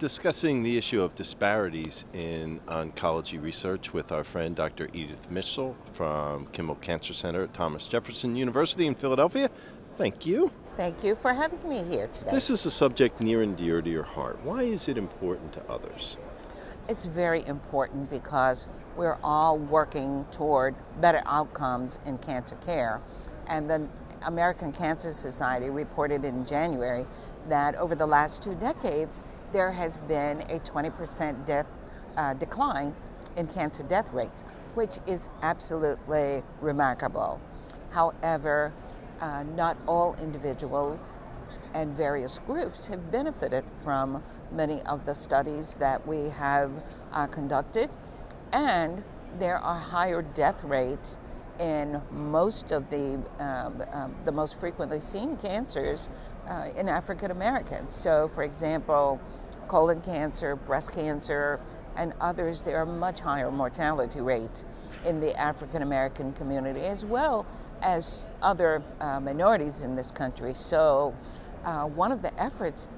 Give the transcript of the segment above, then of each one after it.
discussing the issue of disparities in oncology research with our friend Dr. Edith Mitchell from Kimmel Cancer Center at Thomas Jefferson University in Philadelphia. Thank you. Thank you for having me here today. This is a subject near and dear to your heart. Why is it important to others? It's very important because we're all working toward better outcomes in cancer care. And the American Cancer Society reported in January that over the last 2 decades, there has been a 20% decline in cancer death rates, which is absolutely remarkable. However, not all individuals and various groups have benefited from many of the studies that we have conducted, and there are higher death rates in most of the most frequently seen cancers in African Americans. So, for example, colon cancer, breast cancer, and others, there are much higher mortality rates in the African American community as well as other minorities in this country. So one of the efforts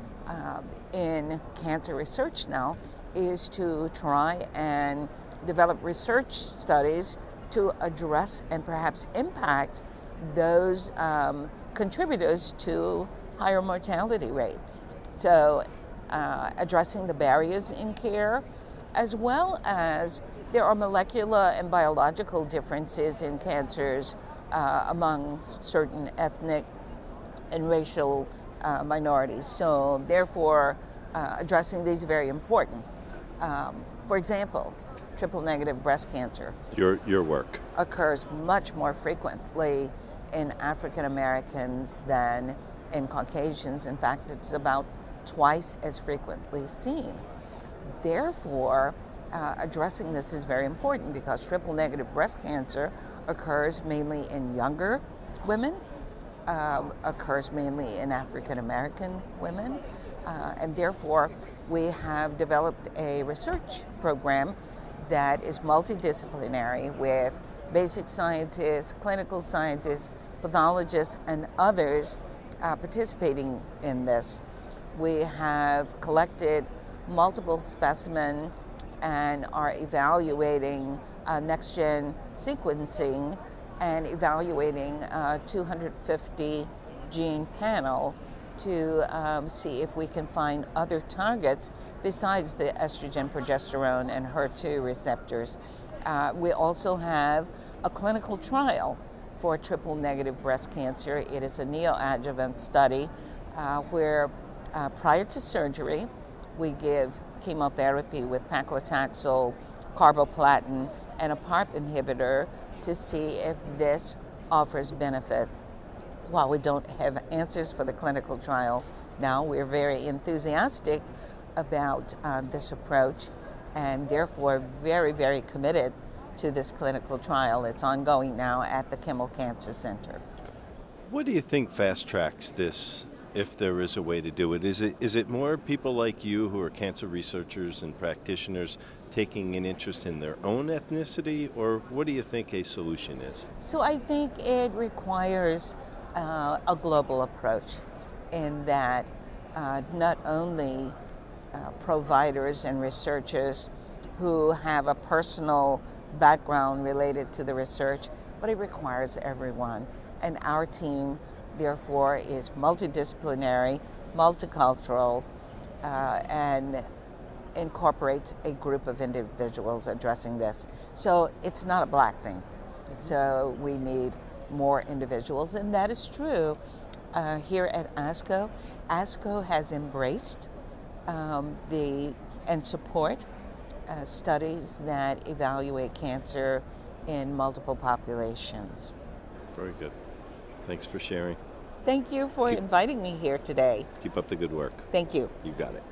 in cancer research now is to try and develop research studies to address and perhaps impact those contributors to higher mortality rates. So addressing the barriers in care, as well as there are molecular and biological differences in cancers among certain ethnic and racial minorities. So therefore, addressing these is very important. For example, triple-negative breast cancer. Your work occurs much more frequently in African Americans than in Caucasians. In fact, it's about twice as frequently seen. Therefore, addressing this is very important because triple-negative breast cancer occurs mainly in younger women, occurs mainly in African American women, and therefore we have developed a research program that is multidisciplinary with basic scientists, clinical scientists, pathologists, and others participating in this. We have collected multiple specimens and are evaluating next-gen sequencing and evaluating 250 gene panel to see if we can find other targets besides the estrogen, progesterone, and HER2 receptors. We also have a clinical trial for triple-negative breast cancer. It is a neoadjuvant study where prior to surgery, we give chemotherapy with paclitaxel, carboplatin, and a PARP inhibitor to see if this offers benefit. While we don't have answers for the clinical trial now, we're very enthusiastic about this approach and therefore very, very committed to this clinical trial. It's ongoing now at the Kimmel Cancer Center. What do you think fast tracks this, if there is a way to do it? Is it more people like you who are cancer researchers and practitioners taking an interest in their own ethnicity, or what do you think a solution is? So I think it requires a global approach in that not only providers and researchers who have a personal background related to the research, but it requires everyone. And our team, therefore, is multidisciplinary, multicultural, and incorporates a group of individuals addressing this. So it's not a black thing. So we need more individuals, and that is true. Here at ASCO, ASCO has embraced and support studies that evaluate cancer in multiple populations. Very good. Thanks for sharing. Thank you for inviting me here today. Keep up the good work. Thank you. You got it.